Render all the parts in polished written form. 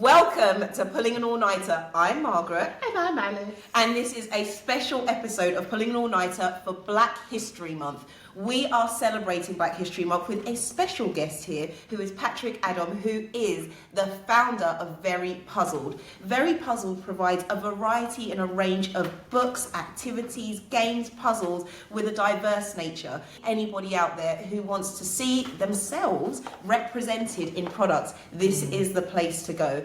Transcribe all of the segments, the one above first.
Welcome to Pulling an All-Nighter. I'm Margaret. And I'm Alice. And this is a special episode of Pulling an All-Nighter for Black History Month. We are celebrating Black History Month with a special guest here who is Patrick Adom, who is the founder of Very Puzzled. Very Puzzled provides a variety and a range of books, activities, games, puzzles with a diverse nature. Anybody out there who wants to see themselves represented in products, this is the place to go.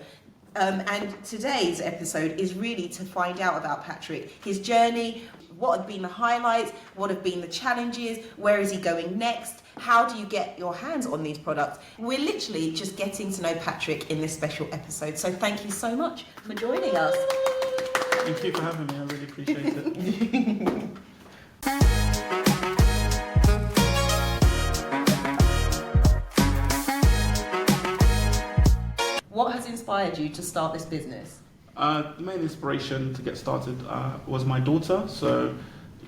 And today's episode is really to find out about Patrick, his journey, what have been the highlights, what have been the challenges, where is he going next, how do you get your hands on these products. We're literally just getting to know Patrick in this special episode. So thank you so much for joining us. Thank you for having me, I really appreciate it. What has inspired you to start this business? The main inspiration to get started was my daughter. So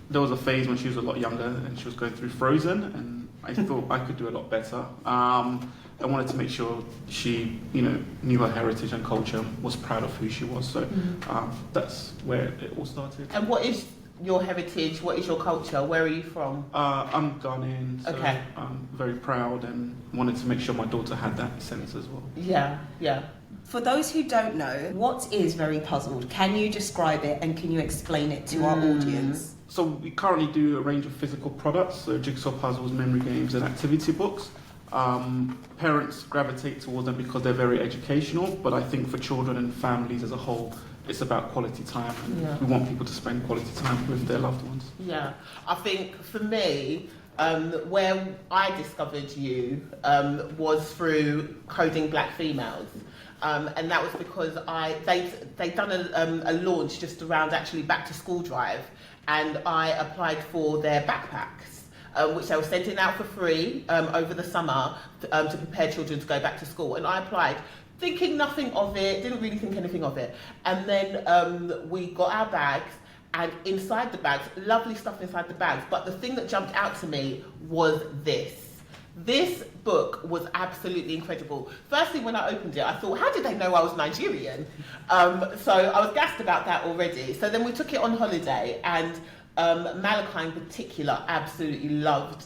there was a phase when she was a lot younger and she was going through Frozen, and I thought I could do a lot better. I wanted to make sure she, knew her heritage and culture, was proud of who she was. So that's where it all started. And what is your heritage? What is your culture? Where are you from? I'm Ghanaian, so Okay. I'm very proud and wanted to make sure my daughter had that sense as well. Yeah. For those who don't know, what is Very Puzzled? Can you describe it and can you explain it to our audience? So we currently do a range of physical products, so jigsaw puzzles, memory games and activity books. Parents gravitate towards them because they're very educational, but I think for children and families as a whole, it's about quality time, and we want people to spend quality time with their loved ones. Yeah. I think for me, where I discovered you was through Coding Black Females. And that was because they'd done a launch just around actually back to school drive, and I applied for their backpacks, which they were sending out for free over the summer to prepare children to go back to school. And I applied thinking nothing of it, didn't really think anything of it. And then we got our bags, and inside the bags, lovely stuff inside the bags. But the thing that jumped out to me was this. This book was absolutely incredible. Firstly, when I opened it, I thought, how did they know I was Nigerian? So I was gassed about that already. So then we took it on holiday, and Malachi in particular absolutely loved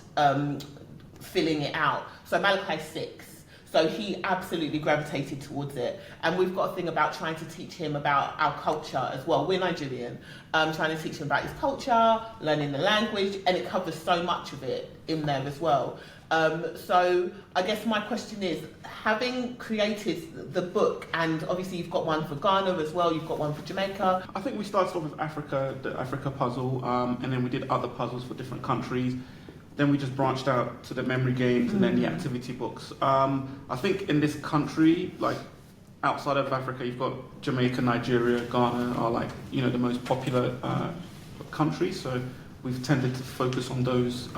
filling it out. So Malachi's 6. So he absolutely gravitated towards it. And we've got a thing about trying to teach him about our culture as well. We're Nigerian. Trying to teach him about his culture, learning the language, and it covers so much of it in there as well. So I guess my question is, having created the book, and obviously you've got one for Ghana as well, you've got one for Jamaica. I think we started off with Africa, the Africa puzzle, and then we did other puzzles for different countries. Then we just branched out to the memory games and then the activity books. I think in this country, like outside of Africa, you've got Jamaica, Nigeria, Ghana are the most popular countries. So we've tended to focus on those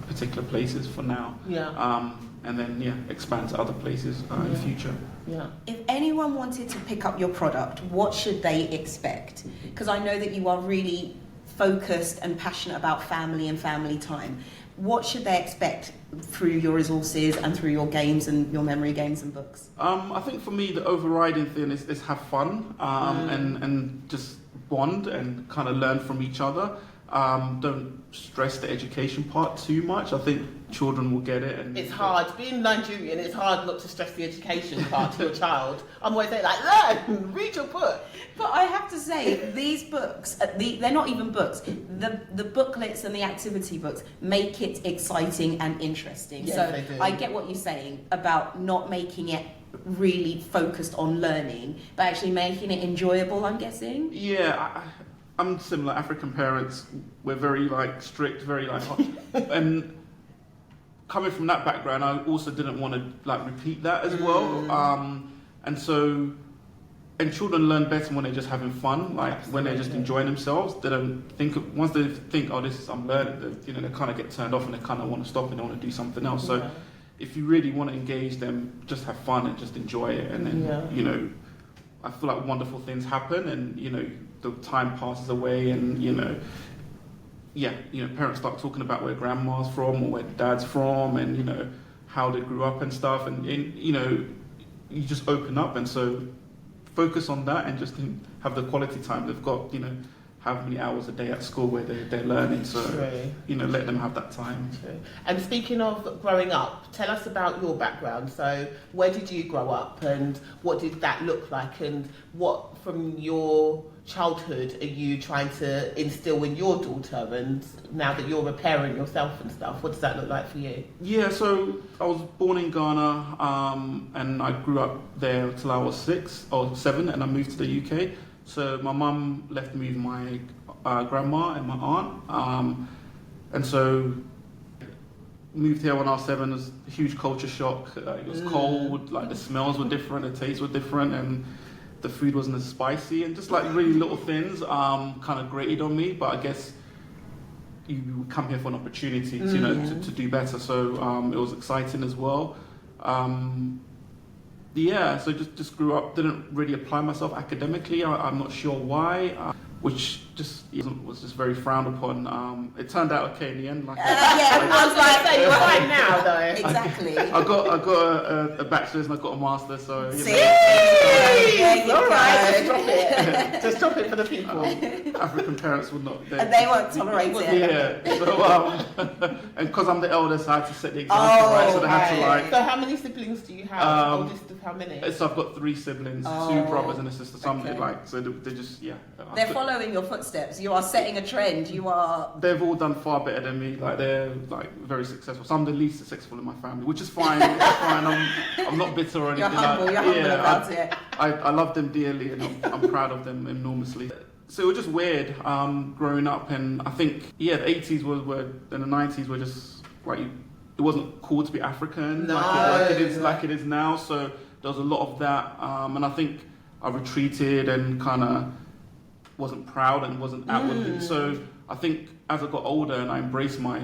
particular places for now. Yeah. And then, expand to other places in the future. Yeah. If anyone wanted to pick up your product, what should they expect? Because I know that you are really focused and passionate about family and family time. What should they expect through your resources and through your games and your memory games and books? I think for me, the overriding thing is have fun and just bond and kind of learn from each other. Don't stress the education part too much. I think children will get it. And it's hard. Being Nigerian, it's hard not to stress the education part to your child. I'm always saying, learn, read your book. But I have to say, these books, they're not even books. The booklets and the activity books make it exciting and interesting. Yes, so they do. I get what you're saying about not making it really focused on learning, but actually making it enjoyable, I'm guessing. Yeah, I'm similar. African parents, we're very strict, very and coming from that background, I also didn't want to repeat that as well. And children learn better when they're just having fun, when they're just enjoying themselves. They don't think once they think, oh, I'm learning. They kind of get turned off and they kind of want to stop and they want to do something else. So if you really want to engage them, just have fun and just enjoy it, and then I feel like wonderful things happen, and the time passes away, and parents start talking about where grandma's from or where dad's from, and how they grew up and stuff, and you just open up, and so focus on that and just have the quality time. They've got, how many hours a day at school where they're learning, so True. let them have that time. True. And speaking of growing up, tell us about your background. So where did you grow up and what did that look like, and what from your childhood are you trying to instill in your daughter, and now that you're a parent yourself and stuff, what does that look like for you? Yeah, so I was born in Ghana, and I grew up there till I was 6 or 7, and I moved to the UK. So my mum left me with my grandma and my aunt, and so moved here when I was 7. It was a huge culture shock. It was cold, like the smells were different, the tastes were different, and the food wasn't as spicy, and just like really little things kind of grated on me. But I guess you come here for an opportunity to do better. So it was exciting as well. Yeah, so just grew up, didn't really apply myself academically. I'm not sure why, which was just very frowned upon. It turned out okay in the end. I was like, you're fine now, though. Exactly. I got a bachelor's and I got a master's, so See? There you All go. right. Just drop it. Just drop it for the people. African parents would not. And they won't tolerate it. Yeah. So and because I'm the eldest, I had to set the example, right? So they had to like. So how many siblings do you have? Oldest of how many? So I've got 3 siblings, 2 brothers and a sister. So they just They're following your footsteps. You are setting a trend. You are. They've all done far better than me. Like they're like very successful. So I'm the least successful in my family, which is fine. It's fine. I'm not bitter or anything. You're humble about it. I love them dearly, and I'm proud of them enormously. So it was just weird growing up, and I think the 80s were and the 90s were just like it wasn't cool to be African like it is now. So there was a lot of that, and I think I retreated and kind of wasn't proud and wasn't outwardly. So I think as I got older and I embraced my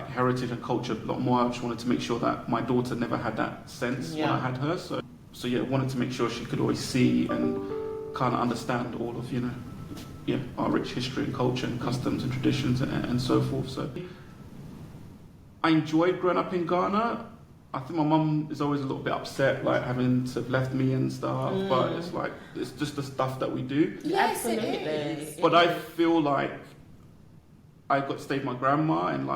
heritage and culture a lot more, I just wanted to make sure that my daughter never had that sense when I had her. So wanted to make sure she could always see and kind of understand all of our rich history and culture and customs and traditions and so forth. So I enjoyed growing up in Ghana. I think my mum is always a little bit upset, like having to have left me and stuff. But it's just the stuff that we do. Yes, Absolutely. it is. But I feel like I got to stay with my grandma, and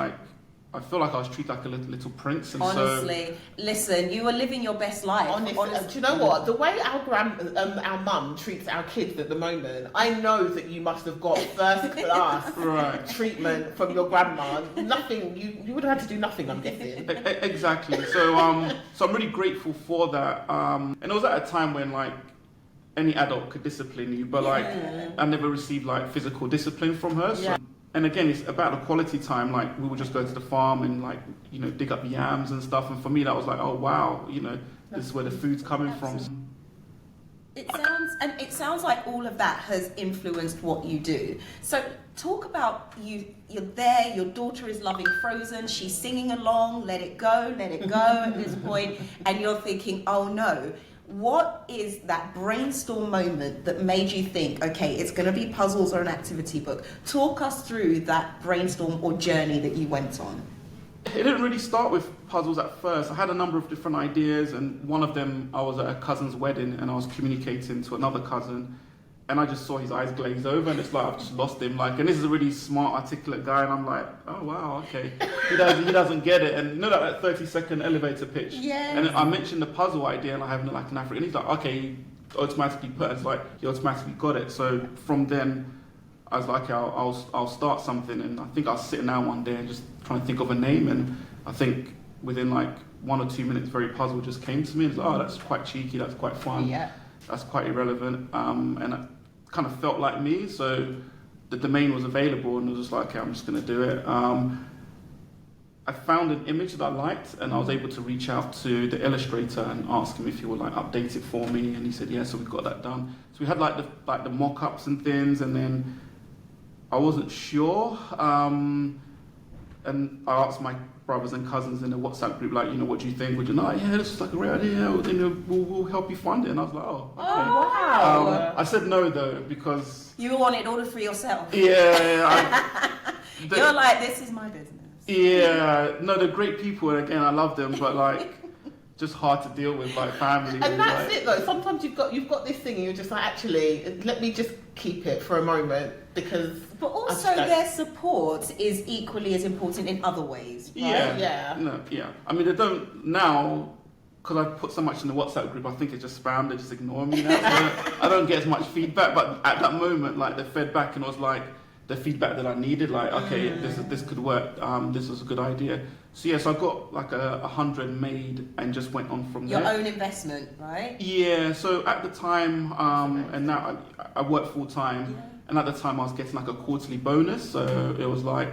I feel like I was treated like a little prince. And honestly, listen, you were living your best life. Honestly. Do you know what? The way our mum treats our kids at the moment, I know that you must have got first class treatment from your grandma. Nothing, you would have had to do nothing, I'm guessing. Exactly. So I'm really grateful for that. And it was at a time when any adult could discipline you, but I never received physical discipline from her. So. And again, it's about the quality time. We would just go to the farm and dig up yams and stuff. And for me, that was oh wow, this is where the food's coming from. It sounds like all of that has influenced what you do. So talk about you're there, your daughter is loving Frozen, she's singing along, let it go at this point, and you're thinking, oh no. What is that brainstorm moment that made you think, okay, it's going to be puzzles or an activity book? Talk us through that brainstorm or journey that you went on. It didn't really start with puzzles at first. I had a number of different ideas, and one of them, I was at a cousin's wedding and I was communicating to another cousin, and I just saw his eyes glaze over, and it's I've just lost him. And this is a really smart, articulate guy, and I'm oh wow, okay. He doesn't get it. And that 30-second elevator pitch. Yes. And I mentioned the puzzle idea, and I have an African, and he's okay, he automatically put it. It's he automatically got it. So from then, I was I'll start something, and I think I was sitting down one day and just trying to think of a name, and I think within 1 or 2 minutes, very puzzle just came to me. It's that's quite cheeky, that's quite fun. Yeah. That's quite irrelevant, and it kind of felt like me, so the domain was available, and I was just okay, I'm just going to do it. I found an image that I liked, and I was able to reach out to the illustrator and ask him if he would update it for me, and he said yeah, so we got that done. So we had the mock-ups and things, and then I wasn't sure, and I asked my brothers and cousins in the WhatsApp group, what do you think? Would you know? Yeah, this is a great idea. We'll help you fund it. And I was oh, okay. Oh, wow. I said no though because you wanted all for yourself. Yeah. You're this is my business. Yeah, no, they're great people, and again, I love them, but just hard to deal with, like family. And that's like, it though. Sometimes you've got this thing and you're just like, actually, let me just keep it for a moment because. But also their support is equally as important in other ways, right? Yeah. No, yeah. I mean, they don't now, because I put so much in the WhatsApp group, I think it's just spam, they just ignore me now. So I don't get as much feedback, but at that moment, like, they fed back and it was like the feedback that I needed, like, okay, this could work, this was a good idea. So yeah, so I got like 100 made and just went on from there. Your own investment, right? Yeah, so at the time, and now I work full time, and at the time I was getting like a quarterly bonus, so it was like,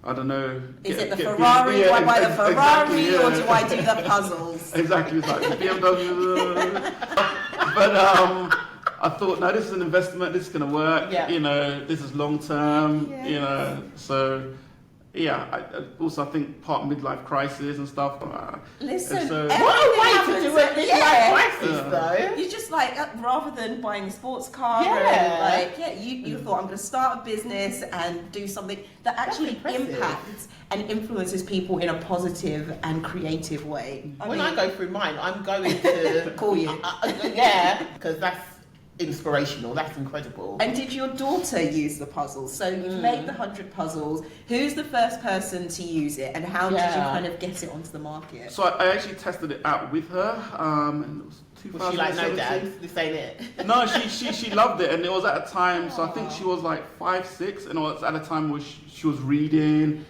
I don't know. Is it the Ferrari? Do I buy the Ferrari, exactly, or do I do the puzzles? Exactly, it's like the BMW. But I thought, no, this is an investment, this is going to work, you know, this is long term, you know, so... Yeah, I think part midlife crisis and stuff. Listen, so, what a way to do a midlife crisis, though. You're just like, rather than buying a sports car, you thought, I'm going to start a business and do something that actually impacts and influences people in a positive and creative way. When I go through mine, I'm going to call you. Because that's inspirational. That's incredible. And did your daughter use the puzzles? So you've made the 100 puzzles. Who's the first person to use it, and how did you kind of get it onto the market? So I actually tested it out with her. And it was 2017. Was she like, no, Dad, this ain't it? No, she loved it, and it was at a time. So I think she was like 5, 6, and it was at a time where she was reading.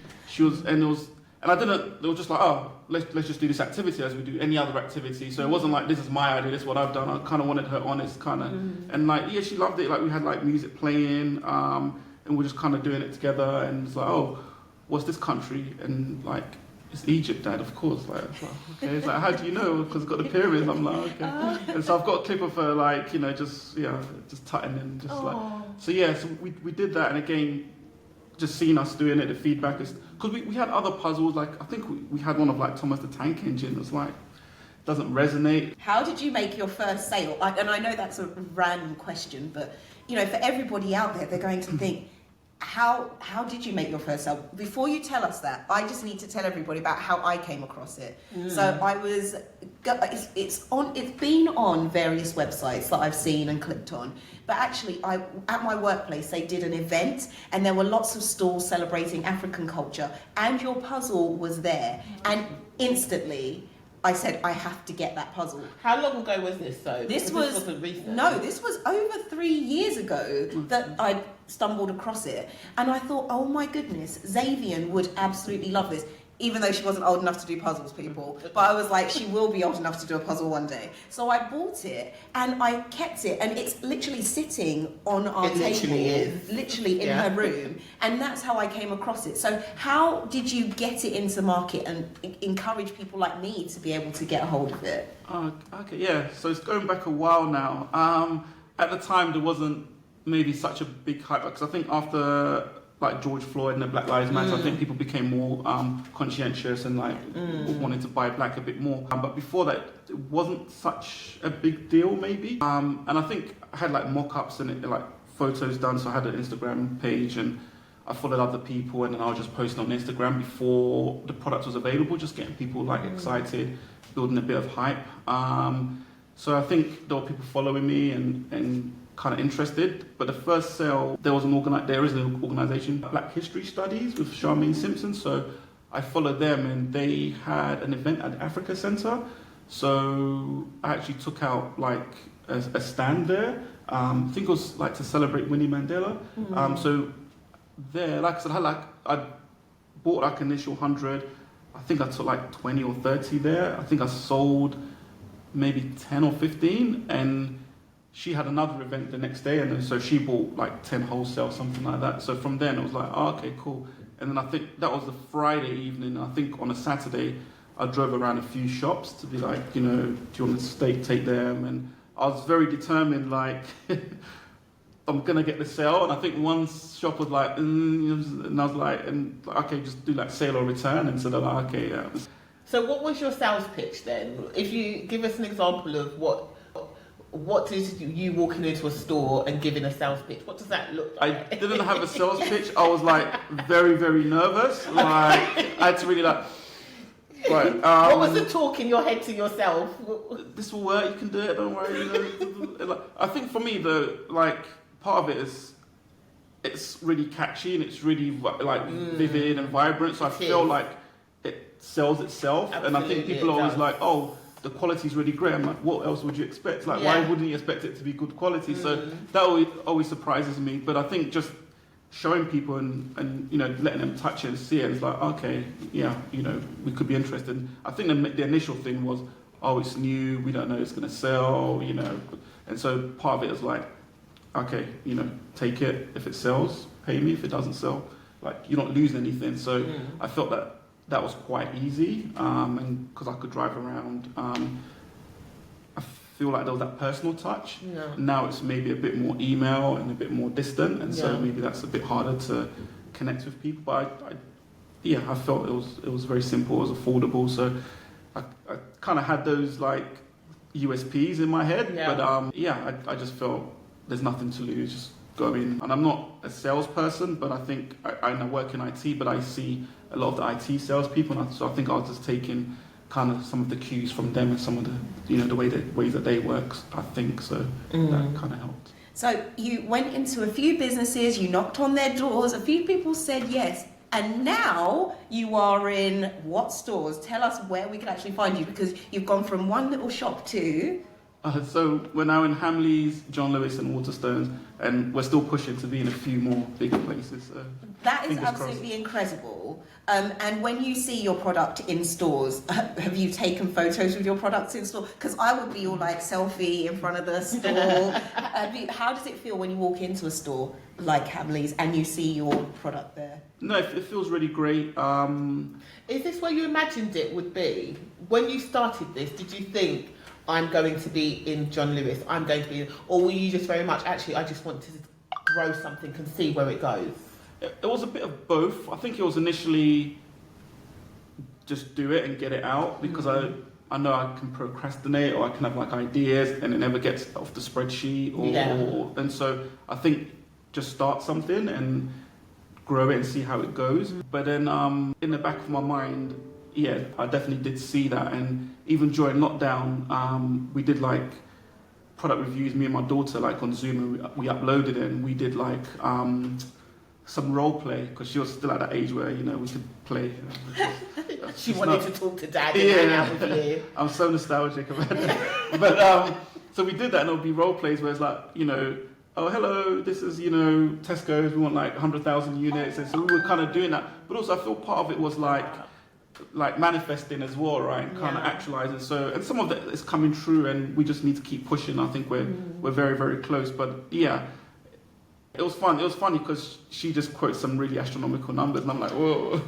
And I didn't. They were just like, oh, let's just do this activity as we do any other activity. So it wasn't like, this is my idea, this is what I've done. I kind of wanted her honest, kind of, and like, yeah, she loved it. Like, we had like music playing, and we're just kind of doing it together. And it's like, oh, what's this country? And like, it's Egypt, Dad, of course. Like, okay. It's like, how do you know? Because it's got the pyramids. I'm like, okay. And so I've got a clip of her, like, you know, just tutting and just like, so yeah, so we did that, and again, just seeing us doing it, the feedback is, because we had other puzzles, like I think we had one of like Thomas the Tank Engine. It's like, doesn't resonate. How did you make your first sale? And I know that's a random question, but you know, for everybody out there, they're going to think, how did you make your first sale? Before you tell us that, I just need to tell everybody about how I came across it. So I was, it's been on various websites that I've seen and clicked on, but actually at my workplace they did an event and there were lots of stalls celebrating African culture, and your puzzle was there, and instantly I said, I have to get that puzzle. How long ago was this though? This wasn't recent. No, this was over 3 years ago that I stumbled across it. And I thought, oh my goodness, Xavian would absolutely love this. Even though she wasn't old enough to do puzzles, people. But I was like, she will be old enough to do a puzzle one day. So I bought it and I kept it, and it's literally sitting on our table, literally in her room. And that's how I came across it. So how did you get it into the market and encourage people like me to be able to get a hold of it? Okay, yeah. So it's going back a while now. At the time, there wasn't maybe such a big hype, because I think after like George Floyd and the Black Lives Matter, I think people became more conscientious and like wanted to buy black a bit more. But before that, it wasn't such a big deal, maybe. And I think I had like mock-ups and like photos done, so I had an Instagram page and I followed other people, and then I was just posting on Instagram before the product was available, just getting people like excited, building a bit of hype. So I think there were people following me and kind of interested, but the first sale, there is an organisation, Black History Studies, with Charmaine Simpson, so I followed them, and they had an event at the Africa Centre, so I actually took out like a stand there. I think it was like to celebrate Winnie Mandela. So there, like I said, I bought like initial 100, I think I took like 20 or 30 there. I think I sold maybe 10 or 15, and she had another event the next day, and then so she bought like 10 wholesale, something like that. So from then it was like, oh, okay, cool. And then I think that was the Friday evening. I think on a Saturday I drove around a few shops to be like, you know, do you want to take them? And I was very determined, like, I'm gonna get the sale. And I think one shop was like, and I was like, okay, just do like sale or return. And so they're like, okay, yeah. So what was your sales pitch then? If you give us an example of what is you walking into a store and giving a sales pitch? What does that look like? I didn't have a sales pitch. I was like very, very nervous. Like I had to really like Right. What was the talk in your head to yourself? This will work. You can do it. Don't worry. Like, I think for me, part of it is it's really catchy and it's really vivid and vibrant. So I feel like it sells itself. Absolutely, and I think people are always like, oh, the quality's really great. I'm like, what else would you expect? Like, why wouldn't you expect it to be good quality? So that always surprises me. But I think just showing people and letting them touch it and see it, it's like, okay, yeah, we could be interested. I think the initial thing was, oh, it's new, we don't know it's going to sell, and so part of it is like, okay, take it. If it sells, pay me. If it doesn't sell, like, you're not losing anything. So I felt that was quite easy, and because I could drive around, I feel like there was that personal touch. Yeah. Now it's maybe a bit more email and a bit more distant, and so maybe that's a bit harder to connect with people. But I felt it was very simple, it was affordable. So I kind of had those like USPs in my head, but I just felt there's nothing to lose, just go in. And I'm not a salesperson, but I think I work in IT, but I see a lot of the IT salespeople, and so I think I was just taking kind of some of the cues from them and some of the ways that they work. I think so. That kind of helped. So you went into a few businesses, you knocked on their doors, a few people said yes, and now you are in what stores? Tell us where we can actually find you, because you've gone from one little shop to... So we're now in Hamleys, John Lewis and Waterstones, and we're still pushing to be in a few more bigger places. So that is absolutely incredible. And when you see your product in stores, have you taken photos with your products in store? Because I would be all like selfie in front of the store. How does it feel when you walk into a store like Hamleys and you see your product there? No, it feels really great. Is this where you imagined it would be? When you started this, did you think, I'm going to be in John Lewis, I'm going to be in... Or were you just very much, actually, I just want to grow something and see where it goes? It was a bit of both. I think it was initially just do it and get it out, because I know I can procrastinate, or I can have like ideas and it never gets off the spreadsheet. And so I think just start something and grow it and see how it goes. But then in the back of my mind, I definitely did see that. And even during lockdown, we did like product reviews, me and my daughter, like on Zoom, and we uploaded it, and we did like some role play, because she was still at that age where we could play. She wanted to talk to Dad and hang out with you. I'm so nostalgic about it. But so we did that, and it'll be role plays where it's like, oh, hello, this is, Tesco's, we want like 100,000 units. And so we were kind of doing that. But also I feel part of it was like manifesting as well, right? And kind of actualizing. So, and some of that is coming true, and we just need to keep pushing. I think we're very, very close. But it was fun. It was funny because she just quotes some really astronomical numbers, and I'm like, whoa.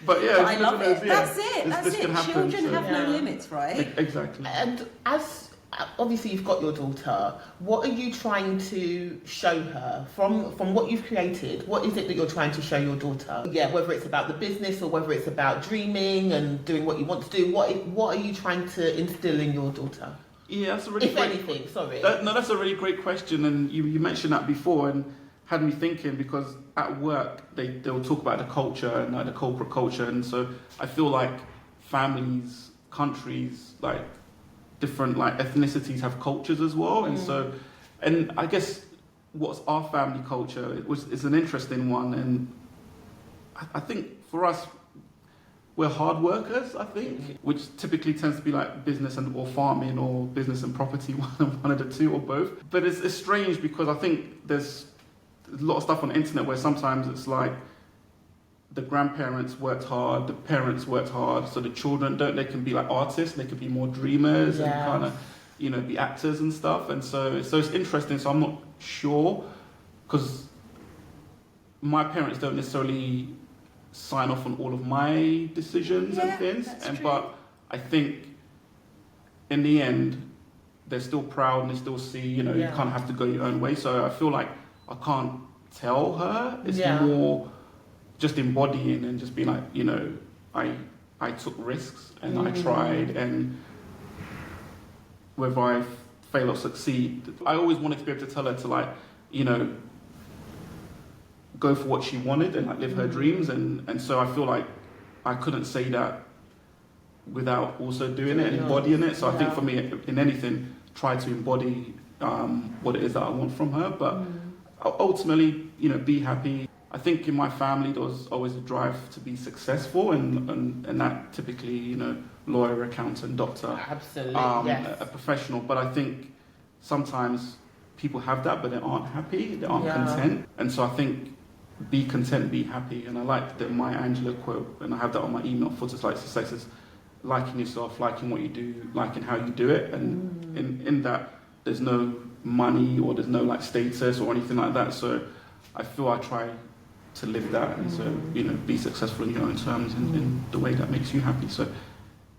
But I love it. That's it. That's it. Children have no limits, right? Exactly. And as obviously you've got your daughter, what are you trying to show her from what you've created? What is it that you're trying to show your daughter? Whether it's about the business or whether it's about dreaming and doing what you want to do, what are you trying to instill in your daughter? Yeah, that's a really that's a really great question, and you mentioned that before and had me thinking, because at work they'll talk about the culture and like the corporate culture, and so I feel like families, countries, like different like ethnicities have cultures as well, and so, and I guess what's our family culture is an interesting one, and I think for us, we're hard workers, I think, which typically tends to be like business or farming or business and property, one of the two or both. But it's strange because I think there's a lot of stuff on the internet where sometimes it's like the grandparents worked hard, the parents worked hard, so the children they can be like artists, they could be more dreamers and kind of, be actors and stuff. And so it's interesting. So I'm not sure, because my parents don't necessarily sign off on all of my decisions and things, but I think in the end they're still proud and they still see, you kind of have to go your own way. So I feel like I can't tell her. It's more just embodying and just being like, I took risks and I tried, and whether I fail or succeed, I always wanted to be able to tell her to like, go for what she wanted and like live her dreams, and so I feel like I couldn't say that without also doing it and embodying it. So I think for me, in anything, try to embody what it is that I want from her. But ultimately, be happy. I think in my family there was always a drive to be successful, and that typically, lawyer, accountant, doctor, Absolutely, a professional. But I think sometimes people have that, but they aren't happy, they aren't content. And so I think be content, be happy. And I like the Maya Angelou quote, and I have that on my email for just like success is liking yourself, liking what you do, liking how you do it. And in that, there's no money or there's no like status or anything like that. So I feel I try to live that, and so be successful in your own terms in the way that makes you happy. So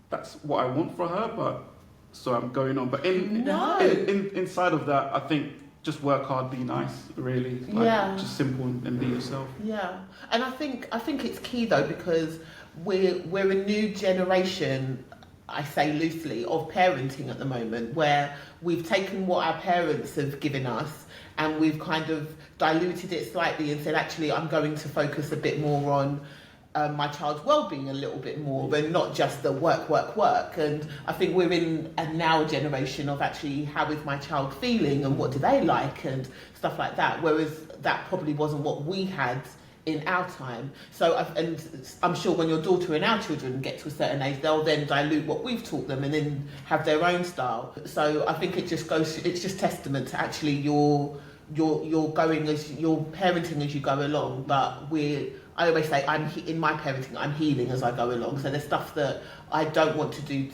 that's what I want for her. But so I'm going on. But inside of that, I think just work hard, be nice, really. Just simple and be yourself. Yeah, and I think it's key though, because we're a new generation, I say loosely, of parenting at the moment, where we've taken what our parents have given us and we've kind of diluted it slightly and said, actually, I'm going to focus a bit more on my child's well-being a little bit more, and not just the work. And I think we're in a now generation of actually, how is my child feeling and what do they like and stuff like that, whereas that probably wasn't what we had in our time. So I'm sure when your daughter and our children get to a certain age, they'll then dilute what we've taught them and then have their own style. So I think it's just testament to actually you're parenting as you go along. But I always say in my parenting, I'm healing as I go along. So there's stuff that I don't want to do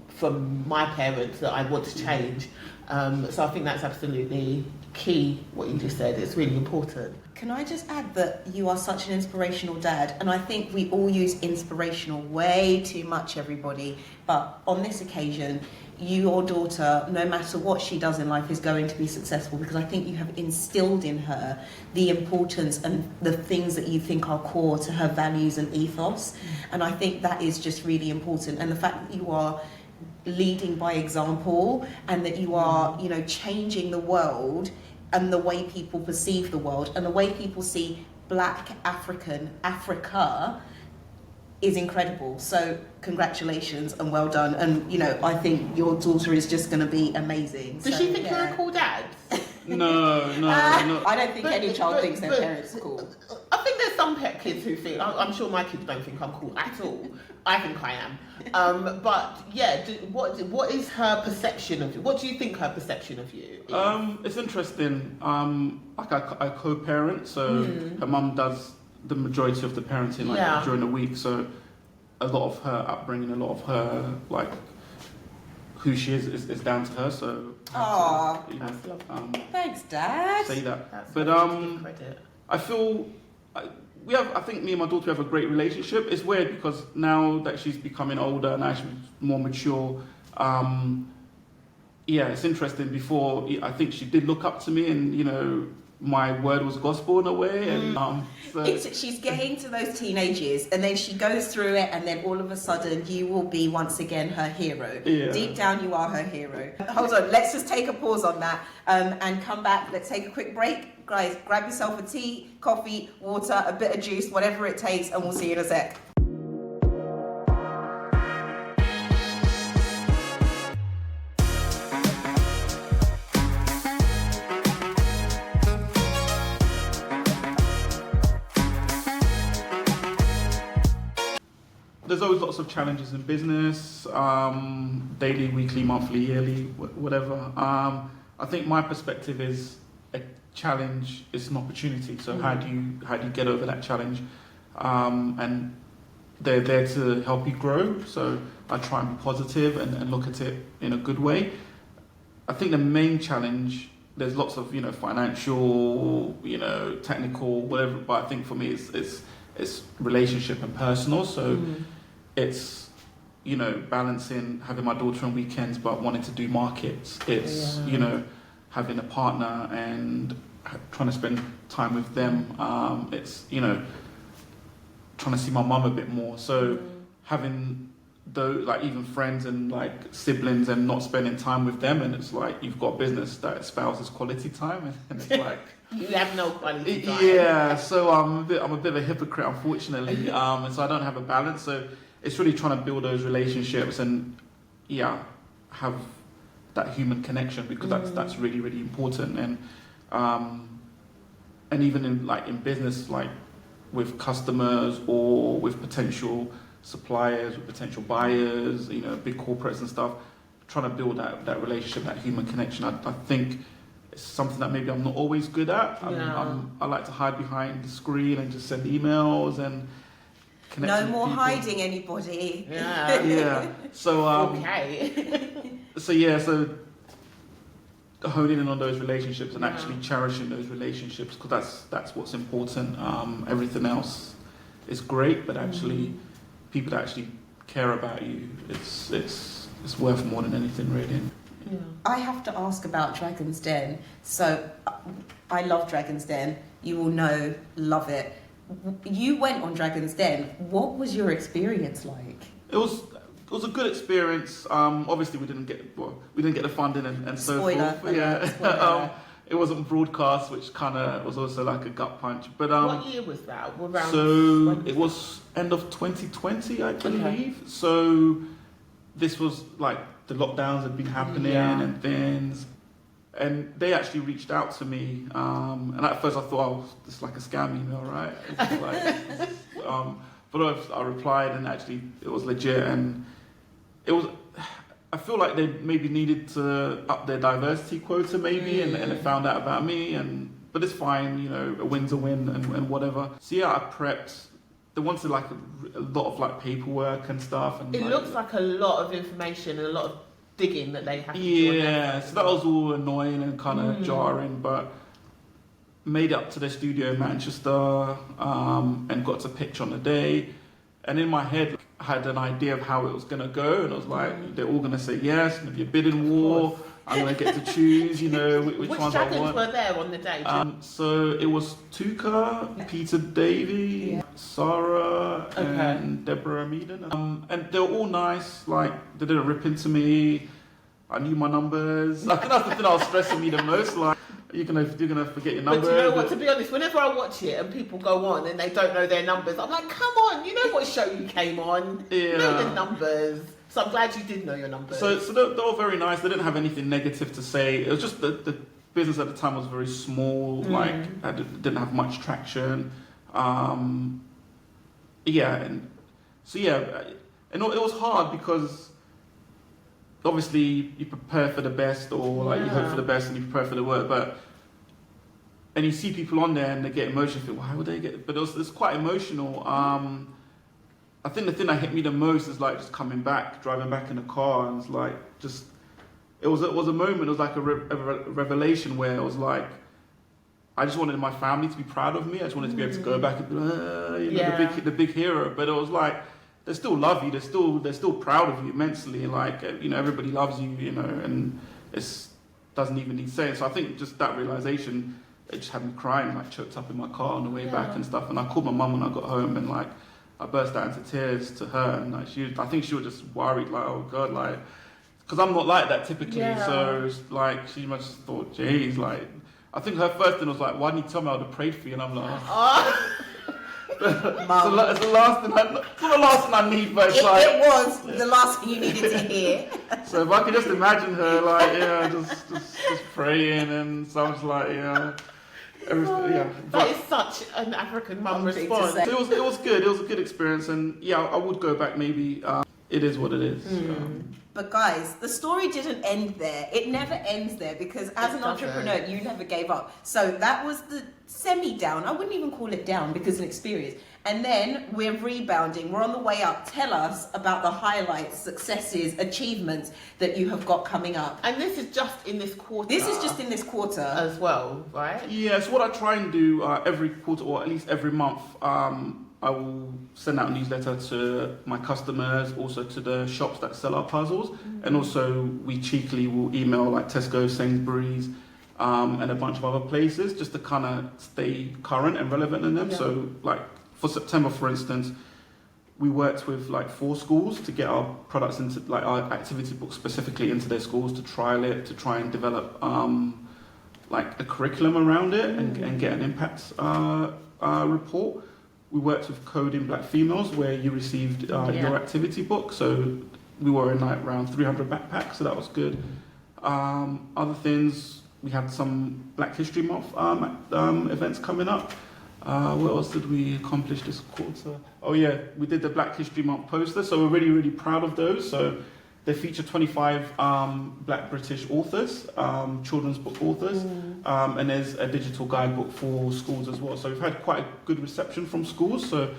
from my parents that I want to change. So I think that's absolutely key, what you just said. It's really important. Can I just add that you are such an inspirational dad, and I think we all use inspirational way too much, everybody, but on this occasion, your daughter, no matter what she does in life, is going to be successful, because I think you have instilled in her the importance and the things that you think are core to her values and ethos, and I think that is just really important. And the fact that you are leading by example, and that you are, changing the world and the way people perceive the world and the way people see Black Africa is incredible. So congratulations and well done. And I think your daughter is just going to be amazing. Does she think you're a cool dad? No. I don't think any child thinks their parents are cool. I think there's some pet kids who think, I'm sure my kids don't think I'm cool at all. I think I am. But yeah, what is her perception of you? What do you think her perception of you is? It's interesting. Like I co-parent, so her mum does the majority of the parenting during the week. So a lot of her upbringing, a lot of her who she is down to her. So That's lovely. Thanks, Dad. Say that. That's But credit. I feel I think me and my daughter have a great relationship. It's weird because now that she's becoming older, now she's more mature. It's interesting. Before, I think she did look up to me, and my word was gospel in a way. And she's getting to those teenage years, and then she goes through it, and then all of a sudden you will be once again her hero. Yeah. Deep down you are her hero. Hold on, let's just take a pause on that and come back. Let's take a quick break. Guys, grab yourself a tea, coffee, water, a bit of juice, whatever it takes, and we'll see you in a sec. There's always lots of challenges in business, daily, weekly, monthly, yearly, whatever. I think my perspective is a challenge is an opportunity. So how do you get over that challenge? And they're there to help you grow. So I try and be positive and look at it in a good way. I think the main challenge, there's lots of financial, technical, whatever. But I think for me it's relationship and personal. So it's balancing having my daughter on weekends but wanting to do markets. It's having a partner and trying to spend time with them. It's trying to see my mum a bit more. So having those, like, even friends and like siblings, and not spending time with them, and it's like you've got business that espouses quality time, and it's like you have no quality time. Yeah, so I'm a bit of a hypocrite, unfortunately, and so I don't have a balance. So it's really trying to build those relationships and have that human connection, because that's really, really important. And even in business, like with customers or with potential suppliers, with potential buyers, big corporates and stuff, trying to build that relationship, that human connection. I think it's something that maybe I'm not always good at. I like to hide behind the screen and just send emails and connect No with more people. hiding, anybody. Yeah. So Okay. so honing in on those relationships and actually cherishing those relationships, because that's what's important. Everything else is great, but actually people that actually care about you, it's worth more than anything, really. Yeah. I have to ask about Dragon's Den. So I love Dragon's Den. You will know, love it. You went on Dragon's Den. What was your experience like? It was a good experience. Obviously, we didn't get the funding and so Spoiler forth. alert, spoiler alert. It wasn't broadcast, which kind of was also like a gut punch. But What year was that? It was end of 2020, I believe. So this was like the lockdowns had been happening and things. And they actually reached out to me, and at first I thought, it's like a scam email, right? It's like, but I replied, and actually it was legit, and it was. I feel like they maybe needed to up their diversity quota, maybe, and they found out about me, but it's fine, a win's a win, and whatever. So I prepped. They wanted like a lot of like paperwork and stuff, and it looks like a lot of information and a lot of digging that they have to do. Yeah, so that was all annoying and kind of jarring, but made it up to the studio in Manchester, and got to pitch on the day. And in my head, I had an idea of how it was going to go, and I was like, they're all going to say yes, it's going to be a bidding war, I'm going to get to choose, which ones I dragons want. were there on the day? So it was Tuka, Peter Davey, Sarah, and Deborah Meaden. And they were all nice, like, they didn't rip into me. I knew my numbers. I think that's the thing that was stressing me the most, like, you're gonna forget your numbers. But you know what, to be honest, whenever I watch it and people go on and they don't know their numbers, I'm like, come on, you know what show you came on, you know the numbers. So I'm glad you did know your numbers. So they were very nice. They didn't have anything negative to say. It was just the business at the time was very small, like I didn't have much traction. And it was hard because obviously you prepare for the best, or like you hope for the best and you prepare for the worst, and you see people on there and they get emotional. You think, why would they get? But it's quite emotional. I think the thing that hit me the most is like just driving back in the car, and it's like it was a moment. It was like a revelation where it was like, I just wanted my family to be proud of me. I just wanted to be able to go back and be the big hero. But it was like, they still love you. They're still proud of you immensely. Like, everybody loves you. And it doesn't even need saying. So I think just that realization, it just had me crying, like choked up in my car on the way back and stuff. And I called my mum when I got home, and like I burst out into tears to her. And like I think she was just worried, like, oh God, like, because I'm not like that typically. Yeah. So it's like she must have thought, geez, like, I think her first thing was like, why didn't you tell me I would have prayed for you? And I'm like, it's the last thing I need, but it's like... It was the last thing you needed to hear. So if I could just imagine her, like, just praying, and so I was like, That is such an African mum response. So it was good. It was a good experience, and I would go back maybe. It is what it is. But guys, the story didn't end there. It never ends there, because as an entrepreneur, you never gave up. So that was the semi-down. I wouldn't even call it down, because it's an experience. And then we're rebounding. We're on the way up. Tell us about the highlights, successes, achievements that you have got coming up. And this is just in this quarter. This is just in this quarter. As well, right? Yeah, so what I try and do every quarter, or at least every month, I will send out a newsletter to my customers, also to the shops that sell our puzzles, and also we cheekily will email like Tesco, Sainsbury's, and a bunch of other places, just to kind of stay current and relevant in them. So like for September, for instance, we worked with like 4 schools to get our products into, like, our activity book specifically into their schools, to trial it, to try and develop like a curriculum around it, and get an impact report. We worked with Coding Black Females, where you received your activity book. So we were in like around 300 backpacks, so that was good. Other things, we had some Black History Month events coming up. What else did we accomplish this quarter? Oh yeah, we did the Black History Month poster, so we're really, really proud of those. So they feature 25 Black British authors, children's book authors, and there's a digital guidebook for schools as well. So we've had quite a good reception from schools. So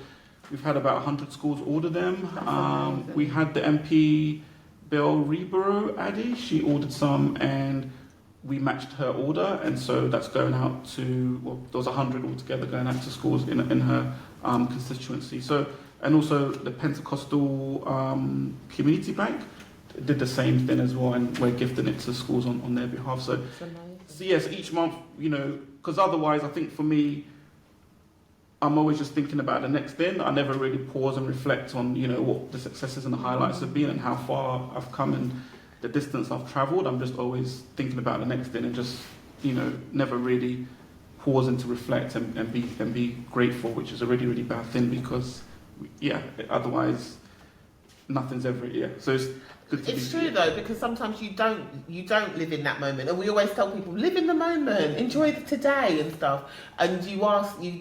we've had about 100 schools order them. We had the MP Bill Reborough Addy, she ordered some and we matched her order, and so that's going out to, well, there was 100 altogether going out to schools in her constituency. So, and also the Pentecostal Community Bank did the same thing as well, and we're gifting it to schools on their behalf. So yes, each month, you know, because otherwise I think for me, I'm always just thinking about the next thing. I never really pause and reflect on, you know, what the successes and the highlights have been and how far I've come and the distance I've travelled. I'm just always thinking about the next thing and just, you know, never really pausing to reflect and be grateful, which is a really, really bad thing because, yeah, otherwise nothing's ever, yeah. So it's true though, because sometimes you don't live in that moment, and we always tell people live in the moment, enjoy the today and stuff. And you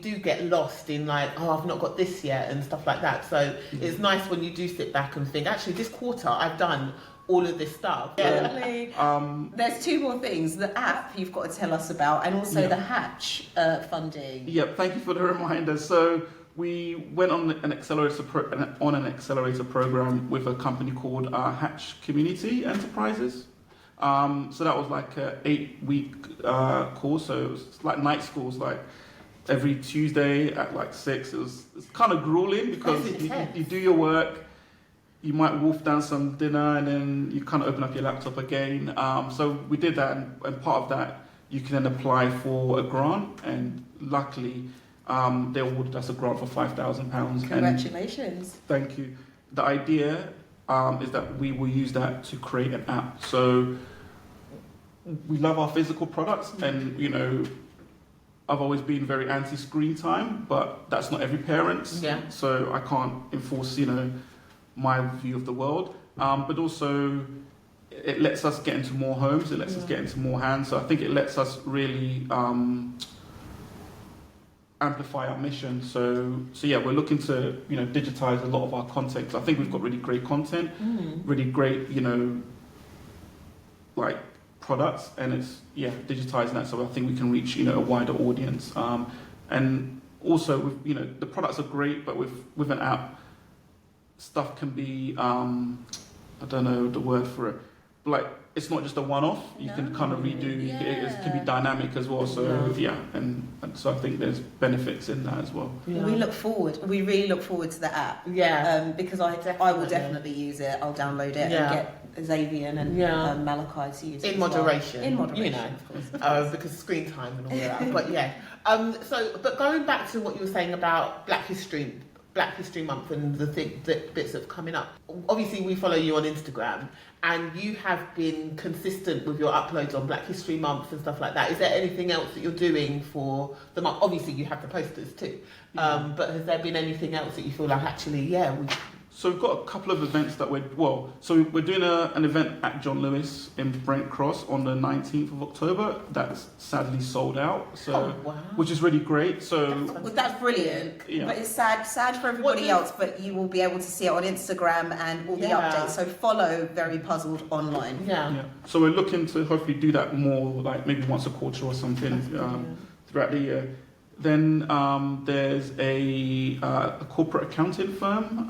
do get lost in like, oh, I've not got this yet and stuff like that. So it's nice when you do sit back and think, actually, this quarter I've done all of this stuff. Yeah. There's two more things: the app you've got to tell us about, and also the Hatch funding. Yep. Thank you for the reminder. So we went on an accelerator program with a company called Hatch Community Enterprises. So that was like an 8-week course. So it was like night schools, like every Tuesday at like 6. It's kind of grueling because you do your work, you might wolf down some dinner, and then you kind of open up your laptop again. So we did that, and part of that you can then apply for a grant, and luckily they awarded us a grant for £5,000. Congratulations. Thank you. The idea is that we will use that to create an app. So we love our physical products, and you know, I've always been very anti-screen time, but that's not every parent. Yeah. So I can't enforce, you know, my view of the world. But also it lets us get into more homes, it lets us get into more hands. So I think it lets us really amplify our mission. So yeah, we're looking to, you know, digitize a lot of our content. I think we've got really great content, really great, you know, like products, and it's digitizing that. So I think we can reach, you know, a wider audience. And also with, you know, the products are great, but with an app, stuff can be I don't know the word for it, but like it's not just a one-off. You can kind of redo. It can be dynamic as well. So and so I think there's benefits in that as well. We really look forward to the app. Because I will definitely use it. I'll download it and get Xavier and Malachi to use it in moderation. In moderation, you know, of course. because screen time and all that. But but going back to what you were saying about Black History Month and the bits that are coming up. Obviously, we follow you on Instagram, and you have been consistent with your uploads on Black History Month and stuff like that. Is there anything else that you're doing for the month? Obviously, you have the posters too, but has there been anything else that you feel like actually, So we've got a couple of events that we're doing an event at John Lewis in Brent Cross on the 19th of October. That's sadly sold out, which is really great. So that's brilliant. But it's sad for everybody else. But you will be able to see it on Instagram and all the updates. So follow Very Puzzled online. So we're looking to hopefully do that more, like maybe once a quarter or something throughout the year. Then there's a corporate accounting firm,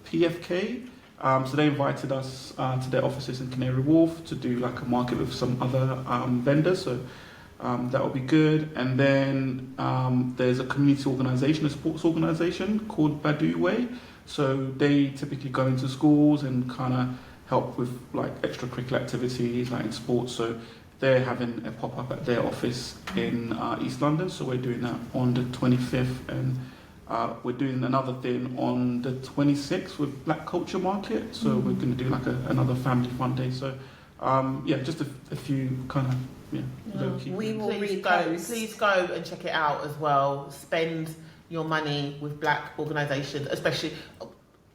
PFK. So they invited us to their offices in Canary Wharf to do like a market with some other vendors. So that will be good. And then there's a community organisation, a sports organisation called Badu Way. So they typically go into schools and kind of help with like extracurricular activities like in sports. So they're having a pop-up at their office in East London, so we're doing that on the 25th, and we're doing another thing on the 26th with Black Culture Market, so we're going to do like another family fun day. So just a few kind of We will please go and check it out as well. Spend your money with black organisations, especially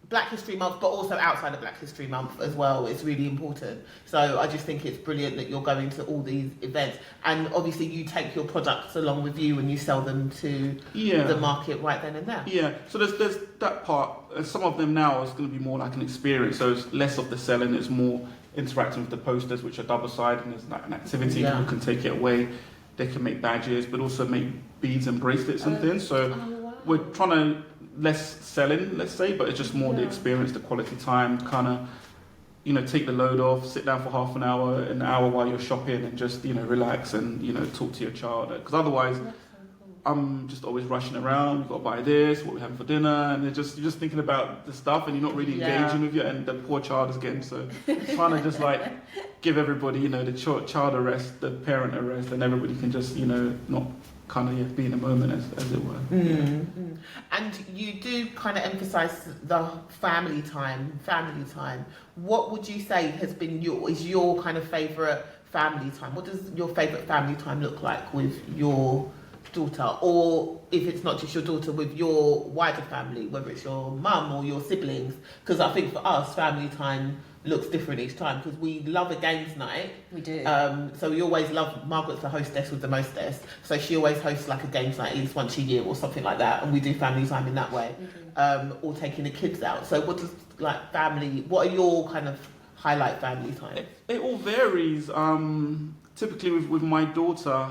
Black History Month, but also outside of Black History Month as well. It's really important. So I just think it's brilliant that you're going to all these events, and obviously you take your products along with you and you sell them to the market right then and there. Yeah, so there's that part. Some of them now is going to be more like an experience, so it's less of the selling, it's more interacting with the posters, which are double-sided, and there's like an activity. People can take it away, they can make badges, but also make beads and bracelets and things. So we're trying to less selling, let's say, but it's just more the experience, the quality time, kind of, you know, take the load off, sit down for half an hour while you're shopping, and just, you know, relax and, you know, talk to your child. Because otherwise, I'm just always rushing around. We've got to buy this, what we having for dinner, and you're just thinking about the stuff, and you're not really engaging with it. And the poor child is getting so trying to just like give everybody, you know, the child a rest, the parent a rest, and everybody can just, you know, not kind of be in a moment, as it were. And you do kind of emphasise the family time. What would you say has been your kind of favourite family time? What does your favourite family time look like with your daughter, or if it's not just your daughter, with your wider family, whether it's your mum or your siblings? Because I think for us, family time looks different each time, because we love a games night. We do. So we always love, Margaret's the hostess with the mostess, so she always hosts like a games night at least once a year or something like that, and we do family time in that way. Or taking the kids out. So what does like family, what are your kind of highlight family time? It all varies. Typically with my daughter,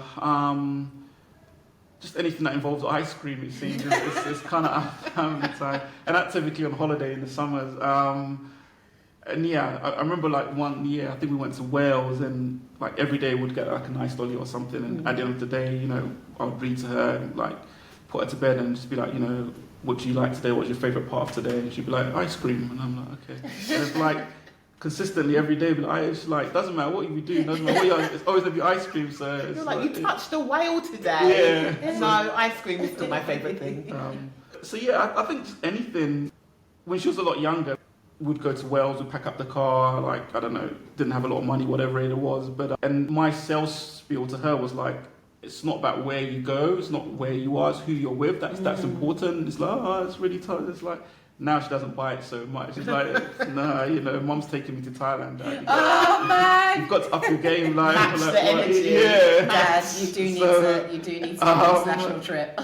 just anything that involves ice cream, it seems, it's kind of our family time. And that's typically on holiday in the summers. And yeah, I remember like one year, I think we went to Wales, and like every day we'd get like a nice dolly or something. And at the end of the day, you know, I would read to her and like put her to bed and just be like, you know, what do you like today? What's your favourite part of today? And she'd be like, ice cream. And I'm like, okay. And it's like consistently every day, but it's like, doesn't matter what you do, doesn't matter what you, it's always gonna be ice cream. So it's you're like, you touched a whale today. Yeah. No, ice cream is still my favourite thing. So yeah, I think just anything. When she was a lot younger, we'd go to Wales, we'd pack up the car, like, I don't know, didn't have a lot of money, whatever it was. But and my sales spiel to her was like, it's not about where you go, it's not where you are, it's who you're with. That's important. It's like, oh, it's really tough. It's like, now she doesn't buy it so much. She's like, nah, you know, mum's taking me to Thailand. Dad. You've got to up your game, like, match like, the energy. Yeah. Dad, you do need to do an international trip.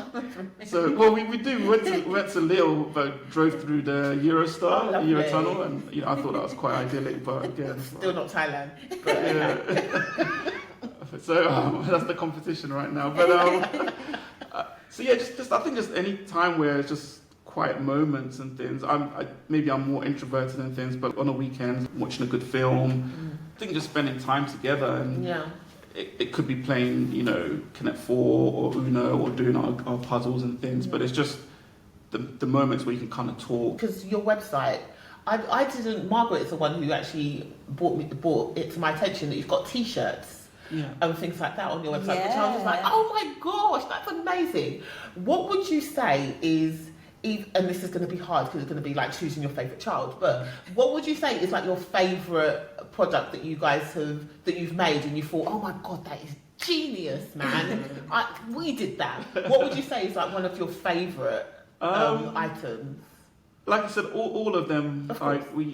So, well, we do. We went to Lille, but drove through the Eurostar, the Eurotunnel, and you know, I thought that was quite idyllic. But again, still not Thailand. But, so that's the competition right now. But so yeah, just I think just any time where it's just quiet moments and things. Maybe I'm more introverted and things, but on a weekend, watching a good film, I think just spending time together, and it could be playing, you know, Connect 4 or Uno or doing our puzzles and things, but it's just the moments where you can kind of talk. Because your website, I didn't, Margaret is the one who actually brought it to my attention that you've got t-shirts and things like that on your website, which I was just like, oh my gosh, that's amazing. What would you say is, and this is going to be hard because it's going to be like choosing your favourite child, but what would you say is like your favourite product that you've made and you thought, oh my god, that is genius, man. We did that. What would you say is like one of your favourite items? Like I said, all of them, like we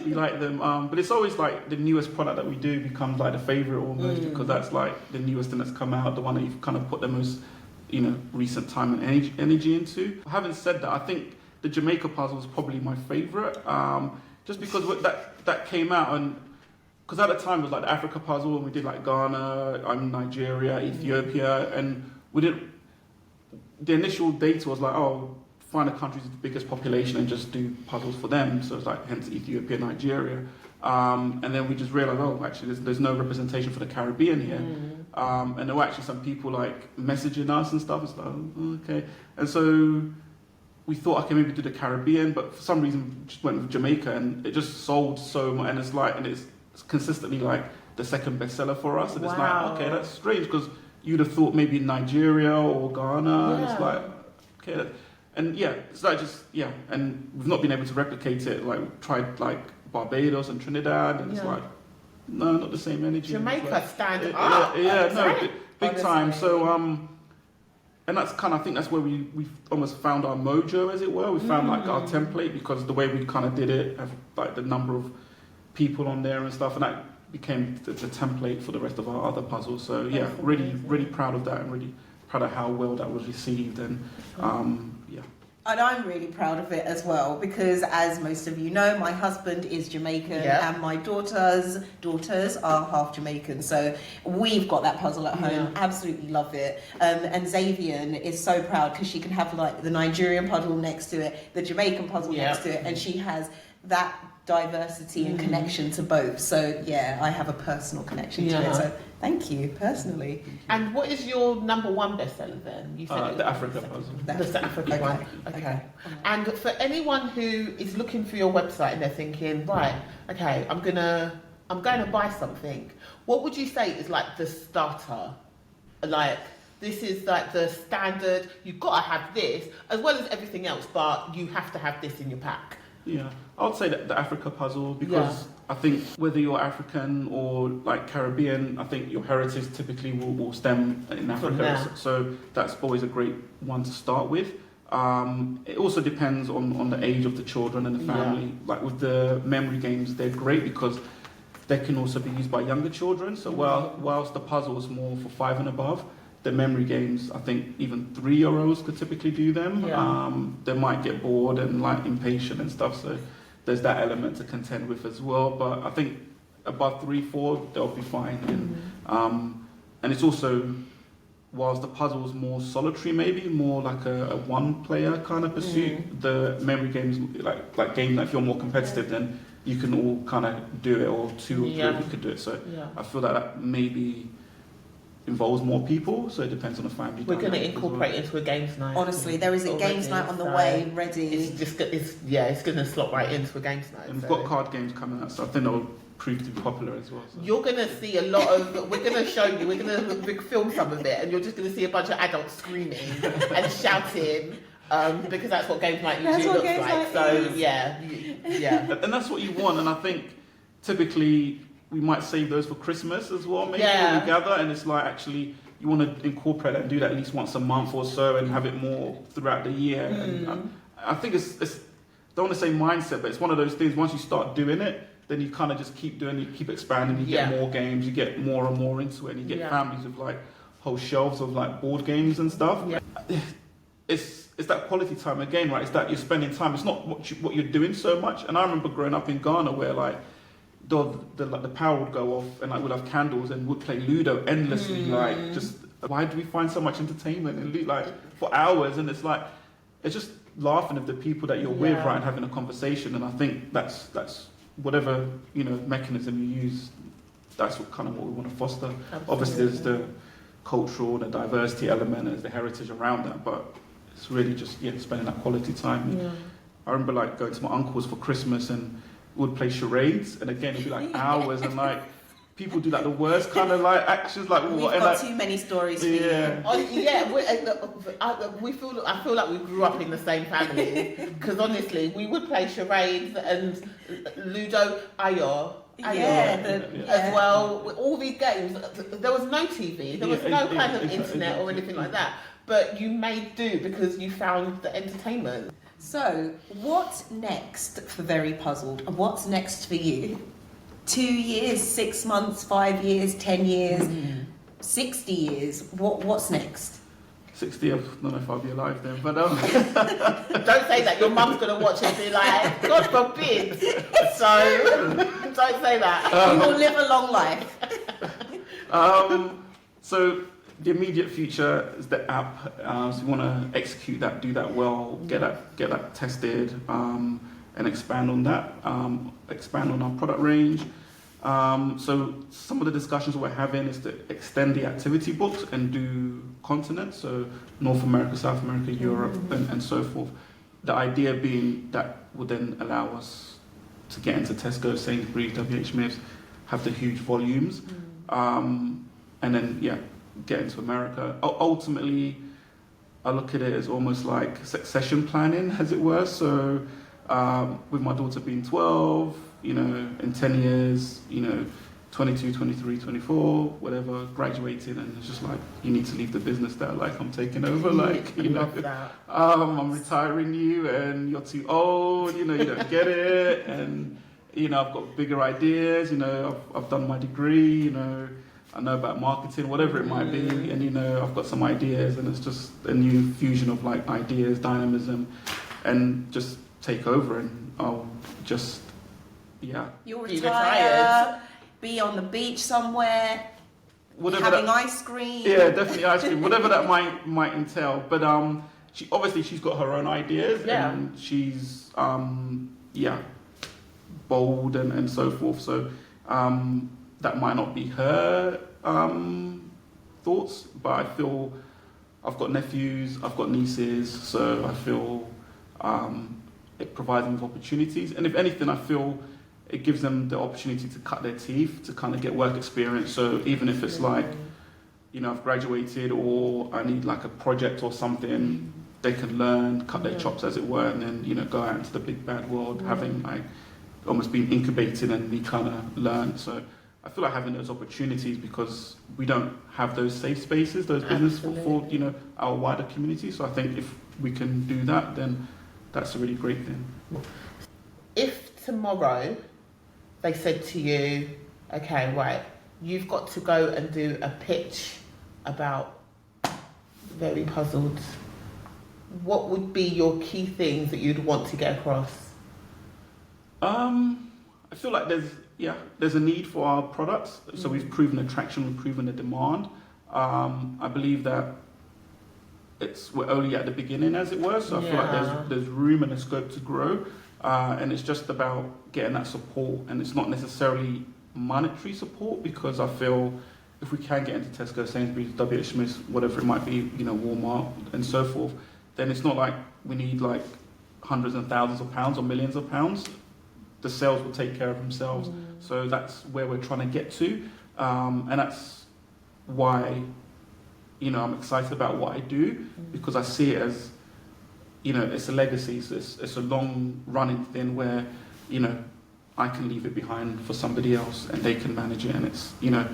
like them, but it's always like the newest product that we do becomes like the favourite almost, because that's like the newest thing that's come out, the one that you've kind of put the most, you know, recent time and energy into. Having said that, I think the Jamaica puzzle is probably my favourite, just because that came out, and because at the time it was like the Africa puzzle, and we did like Ghana, Nigeria, Ethiopia, and we did. The initial data was like, oh, find a country with the biggest population and just do puzzles for them. So it's like hence Ethiopia, Nigeria. And then we just realised, oh, actually, there's no representation for the Caribbean here. And there were actually some people like messaging us and stuff. It's like, oh, okay. And so we thought, okay, maybe do the Caribbean, but for some reason we just went with Jamaica, and it just sold so much. And it's consistently like the second bestseller for us. And it's like, okay, that's strange, because you'd have thought maybe Nigeria or Ghana. And it's like, okay. And yeah, so that just, and we've not been able to replicate it. Like, we've tried like Barbados and Trinidad, and it's like, no, not the same energy. Jamaica like, stand up. No, big time. So and that's kind of, I think that's where we almost found our mojo, as it were. We found like our template, because the way we kind of did it, have like the number of people on there and stuff, and that became the template for the rest of our other puzzles. So yeah, really proud of that, and really proud of how well that was received, and yeah. And I'm really proud of it as well, because as most of you know, my husband is Jamaican and my daughters are half Jamaican. So we've got that puzzle at home, absolutely love it. And Xavier is so proud because she can have like the Nigerian puzzle next to it, the Jamaican puzzle next to it, and she has that diversity and connection to both. So yeah, I have a personal connection to it. So thank you personally. And what is your number one bestseller then? You said The Africa puzzle. The South African one. Okay. And for anyone who is looking for your website and they're thinking, right, okay, I'm going to buy something. What would you say is like the starter? Like, this is like the standard, you've got to have this, as well as everything else, but you have to have this in your pack. Yeah, I would say that the Africa puzzle, because I think whether you're African or like Caribbean, I think your heritage typically will stem in Africa. So that's always a great one to start with. It also depends on the age of the children and the family. Like with the memory games, they're great because they can also be used by younger children. So whilst the puzzle is more for 5 and above, the memory games, I think even 3-year-olds could typically do them. They might get bored and like impatient and stuff, so there's that element to contend with as well. But I think above 3-4, they'll be fine. And it's also, whilst the puzzle's more solitary, maybe more like a one-player kind of pursuit, the memory games, like games that if you're more competitive, then you can all kind of do it, or 2 or 3 of you could do it. So I feel that maybe involves more people, so it depends on the family. We're going to incorporate into a games night. Honestly, there is a games night on the way, ready. It's going to slot right into a games night. And we've got card games coming out, so I think they'll prove to be popular as well. So. You're going to see a lot of, we're going to show you, we're going to film some of it, and you're just going to see a bunch of adults screaming and shouting, because that's what games night usually looks like. So yeah. And that's what you want, and I think typically we might save those for Christmas as well, maybe when we gather, and it's like actually you want to incorporate that and do that at least once a month or so, and have it more throughout the year. And I think it's don't want to say mindset, but it's one of those things. Once you start doing it, then you kind of just keep doing it, you keep expanding, you get more games, you get more and more into it, and you get families with like whole shelves of like board games and stuff. It's that quality time again, right? It's that you're spending time. It's not what you're doing so much. And I remember growing up in Ghana where like the power would go off, and like we'd have candles and would play Ludo endlessly. Like, just why do we find so much entertainment and like for hours? And it's like it's just laughing at the people that you're with, right, and having a conversation. And I think that's whatever mechanism you use. That's what we want to foster. Absolutely. Obviously, there's the cultural, the diversity element, there's the heritage around that, but it's really just spending that quality time. I remember like going to my uncle's for Christmas and would play charades, and again it'd be like hours, and like people do like the worst kind of like actions, like we've got too many stories for you. I feel like we grew up in the same family, because honestly we would play charades and Ludo, Ayo as well. All these games, there was no TV, there was no kind of internet or anything like that, but you made do because you found the entertainment. So, what's next for Very Puzzled? What's next for you? 2 years, 6 months, 5 years, 10 years, 60 years? What's next? 60, I don't know if I'll be alive then, but don't say that. Your mum's gonna watch it and be like, God forbid. So don't say that. You will live a long life. So the immediate future is the app. So we want to execute that, do that well, get that tested, and expand on that. Expand on our product range. So some of the discussions we're having is to extend the activity books and do continents, so North America, South America, Europe, and so forth. The idea being that would then allow us to get into Tesco, Sainsbury's, WH Smith's, have the huge volumes, and then get into America. Ultimately, I look at it as almost like succession planning, as it were. So with my daughter being 12, in 10 years, 22, 23, 24, whatever, graduated, and it's just like, you need to leave the business that like I'm taking over, like, you know, Love that. I'm retiring you and you're too old, you know, you don't get it, and, you know, I've got bigger ideas, you know, I've done my degree, you know, I know about marketing, whatever it might be, and, you know, I've got some ideas, and it's just a new fusion of like ideas, dynamism, and just take over, and I'll just, yeah. You'll Be retire, retired. be on the beach somewhere, Whatever having that, ice cream. yeah, definitely ice cream, whatever that might entail. But she's got her own ideas, Yeah. and she's bold and so forth. So that might not be her thoughts, but I feel I've got nephews, I've got nieces, so I feel it provides them with opportunities. And if anything, I feel it gives them the opportunity to cut their teeth, to kind of get work experience. So even if it's like, you know, I've graduated or I need like a project or something, they can learn, cut their chops as it were, and then, you know, go out into the big bad world, having like almost been incubated and we kind of learn. So I feel like having those opportunities, because we don't have those safe spaces, those business for, you know, our wider community. So I think if we can do that, then that's a really great thing. If tomorrow they said to you, okay, right, you've got to go and do a pitch about very puzzled, what would be your key things that you'd want to get across? I feel like there's a need for our products. So we've proven attraction, we've proven the demand. I believe that we're only at the beginning, as it were. So I feel like there's room and a scope to grow, and it's just about getting that support. And it's not necessarily monetary support, because I feel if we can get into Tesco, Sainsbury's, WH Smith's, whatever it might be, you know, Walmart and so forth, then it's not like we need like hundreds and thousands of pounds or millions of pounds. The sales will take care of themselves. So that's where we're trying to get to, and that's why, you know, I'm excited about what I do, because I see it as, you know, it's a legacy. So it's a long running thing where, you know, I can leave it behind for somebody else and they can manage it, and it's, you know,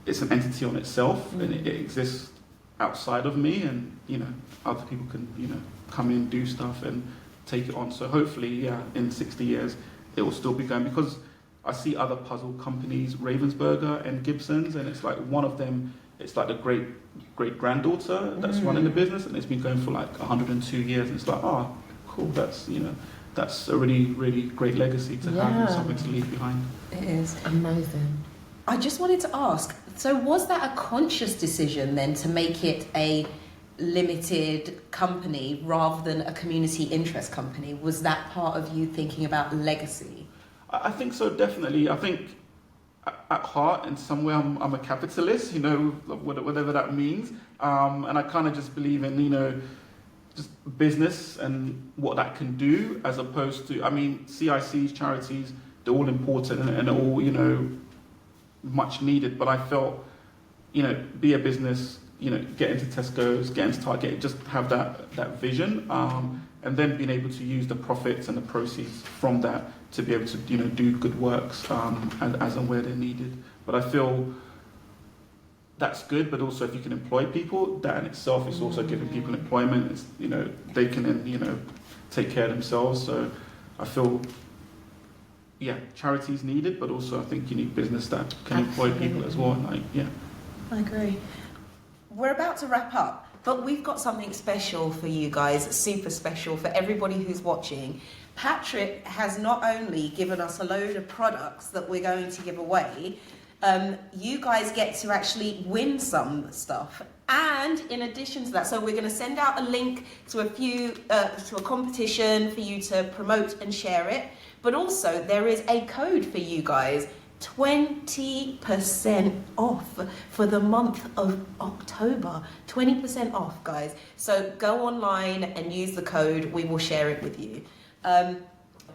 it's an entity on itself, and it exists outside of me, and, you know, other people can, you know, come in, do stuff and take it on. So hopefully, in 60 years it will still be going, because I see other puzzle companies, Ravensburger and Gibson's, and it's like one of them, it's like the great granddaughter that's running the business, and it's been going for like 102 years, and it's like, oh, cool, that's, you know, that's a really, really great legacy to have, and something to leave behind. It is. Amazing. I just wanted to ask, so was that a conscious decision then to make it a limited company rather than a community interest company? Was that part of you thinking about legacy? I think so, definitely. I think at heart, in some way, I'm a capitalist, you know, whatever that means. And I kind of just believe in, you know, just business and what that can do, as opposed to, I mean, CICs, charities, they're all important and all, you know, much needed. But I felt, you know, be a business, you know, get into Tesco's, get into Target, just have that vision, and then being able to use the profits and the proceeds from that to be able to, you know, do good works as and where they're needed. But I feel that's good, but also if you can employ people, that in itself is also giving people employment. It's, you know, they can then, you know, take care of themselves. So I feel, charity's needed, but also I think you need business that can employ people as well. And I agree. We're about to wrap up, but we've got something special for you guys, super special for everybody who's watching. Patrick has not only given us a load of products that we're going to give away, you guys get to actually win some stuff. And in addition to that, so we're going to send out a link to to a competition for you to promote and share it. But also there is a code for you guys, 20% off for the month of October. 20% off, guys. So go online and use the code. We will share it with you.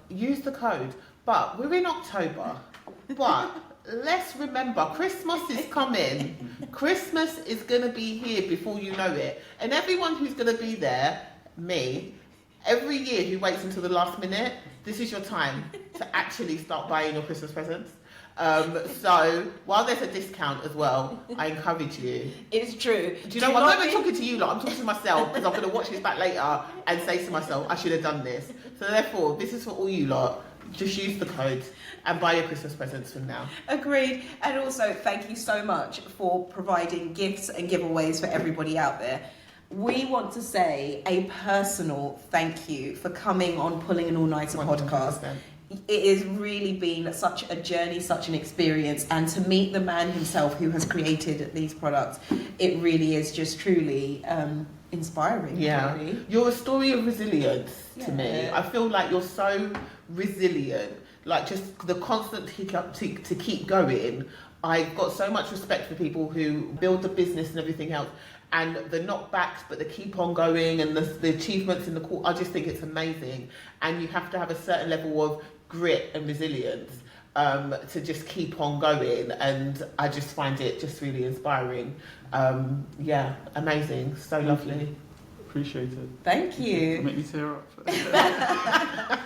Use the code. But we're in October. But let's remember, Christmas is coming. Christmas is going to be here before you know it. And everyone who's going to be there, me, every year who waits until the last minute, this is your time to actually start buying your Christmas presents. So while there's a discount as well, I encourage you. It's true. Do you know what? I'm not even talking to you lot, I'm talking to myself because I'm going to watch this back later and say to myself, I should have done this. So therefore, this is for all you lot. Just use the code and buy your Christmas presents from now. Agreed. And also, thank you so much for providing gifts and giveaways for everybody out there. We want to say a personal thank you for coming on Pulling an All-Nighter 100%. podcast. It has really been such a journey, such an experience, and to meet the man himself who has created these products, it really is just truly inspiring. Yeah, really. You're a story of resilience to me. Yeah. I feel like you're so resilient, like just the constant hiccup to keep going. I've got so much respect for people who build the business and everything else, and the knockbacks, but they keep on going, and the achievements in the court. I just think it's amazing, and you have to have a certain level of grit and resilience to just keep on going, and I just find it just really inspiring. Yeah, amazing, so lovely. Appreciate it. Thank you. Make me tear up.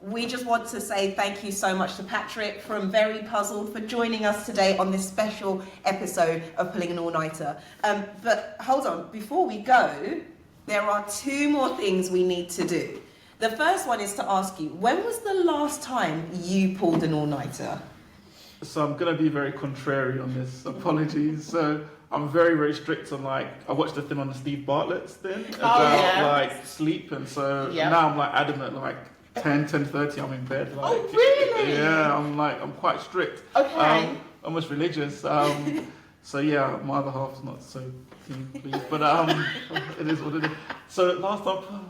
We just want to say thank you so much to Patrick from Very Puzzled for joining us today on this special episode of Pulling an All-Nighter. But hold on, before we go, there are two more things we need to do. The first one is to ask you, when was the last time you pulled an all-nighter? So I'm going to be very contrary on this. Apologies. So I'm very, very strict on, like, I watched the thing on the Steve Bartlett's thing about like sleep, and so now I'm like adamant, like 10:30 I'm in bed. Like, oh really? Yeah, I'm quite strict. Okay. Almost religious. So yeah, my other half's not so keen, please. But it is what it is. So last time,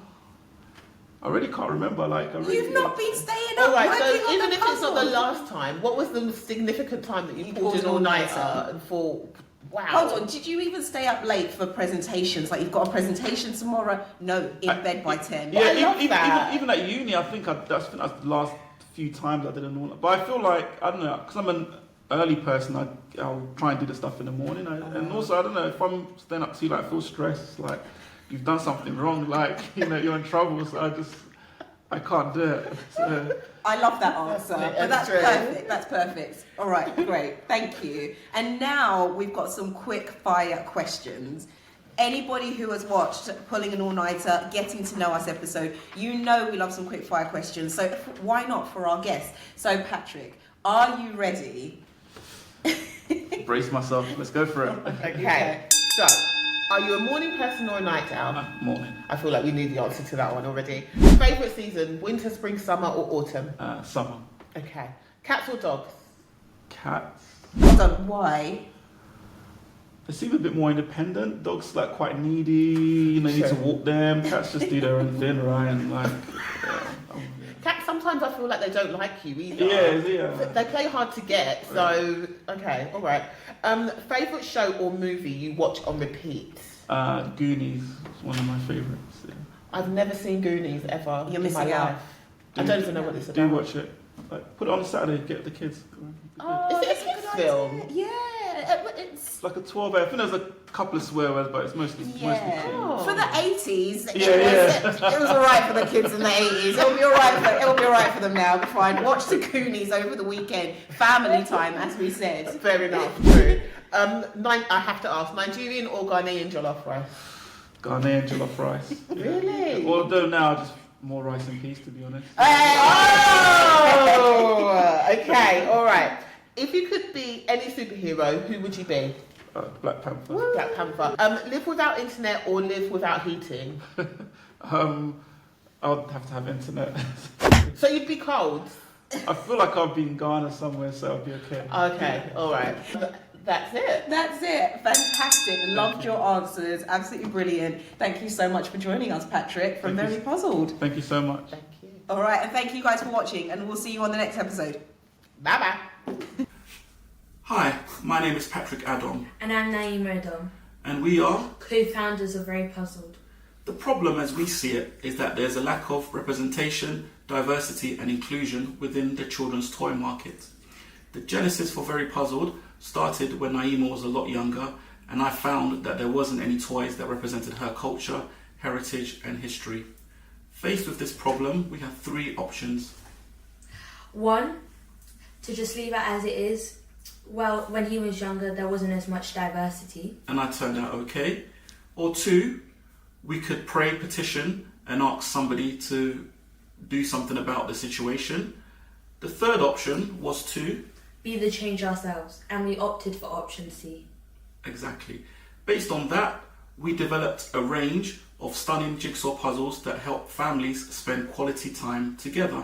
I really can't remember. Like, You've not been staying up. All right. So working on even the if it's not the puzzle. last time, what was the significant time that you pulled an all-nighter for? Wow. Hold on, did you even stay up late for presentations? Like, you've got a presentation tomorrow? No, in bed by 10. Yeah, I love that. even at uni, I think that's the last few times I did an all. But I feel like, I don't know, because I'm an early person, I'll try and do the stuff in the morning. And also, I don't know, if I'm staying up too late, I feel stressed, like you've done something wrong, like, you're in trouble, so I can't do it. So. I love that answer. But that's true. perfect. That's perfect. All right, great. Thank you. And now we've got some quick fire questions. Anybody who has watched Pulling an All-Nighter, Getting to Know Us episode, you know we love some quick fire questions. So why not for our guests? So Patrick, are you ready? Brace myself. Let's go for it. Okay. So, are you a morning person or a night owl? Morning. I feel like we knew the answer to that one already. Favourite season, winter, spring, summer or autumn? Summer. Okay. Cats or dogs? Cats. Hold on, why? They seem a bit more independent. Dogs like quite needy. You need to walk them. Cats just do their own thing, right? And like, Cats, sometimes I feel like they don't like you either. Yeah. They play hard to get, so, okay, all right. Favourite show or movie you watch on repeat? Goonies is one of my favourites. Yeah. I've never seen Goonies ever You're in missing my out. life. I don't even know what it's Do about. watch it. Like, put it on Saturday. Get the kids. Oh, Is it a that's kids' good film? idea. Yeah, it's... It's like a 12 hour. I think there's a couple of swear words, but it's mostly Yeah. Oh. For the 80s, Yeah, it was alright for the kids in the 80s. It'll be alright for them now. It'll be fine. Watch the Goonies over the weekend. Family time, as we said. Fair enough, true. I have to ask, Nigerian or Ghanaian jollof rice? Ghanaian jollof rice. Really? Although now just more rice and peas, to be honest. Oh! Okay, alright. If you could be any superhero, who would you be? Black Panther. Black Panther. Live without internet or live without heating? I would have to have internet. So you'd be cold? I feel like I've been in Ghana somewhere, so I'll be okay. Okay, alright. That's it. That's it. Fantastic. Loved your answers. Absolutely brilliant. Thank you so much for joining us, Patrick, from Very Puzzled. Thank you so much. Thank you. All right, and thank you guys for watching, and we'll see you on the next episode. Bye-bye. Hi, my name is Patrick Adom, And I'm Naeem Adom, and we are. co-founders of Very Puzzled. The problem as we see it is that there's a lack of representation, diversity and inclusion within the children's toy market. The genesis for Very Puzzled started when Naima was a lot younger, and I found that there wasn't any toys that represented her culture, heritage and history. Faced with this problem, we have three options. 1. To just leave it as it is. Well, when he was younger, there wasn't as much diversity. and I turned out okay. Or 2, we could pray, petition, and ask somebody to do something about the situation. The third option was to, Be the change ourselves, and we opted for option C. exactly. Based on that, we developed a range of stunning jigsaw puzzles that help families spend quality time together.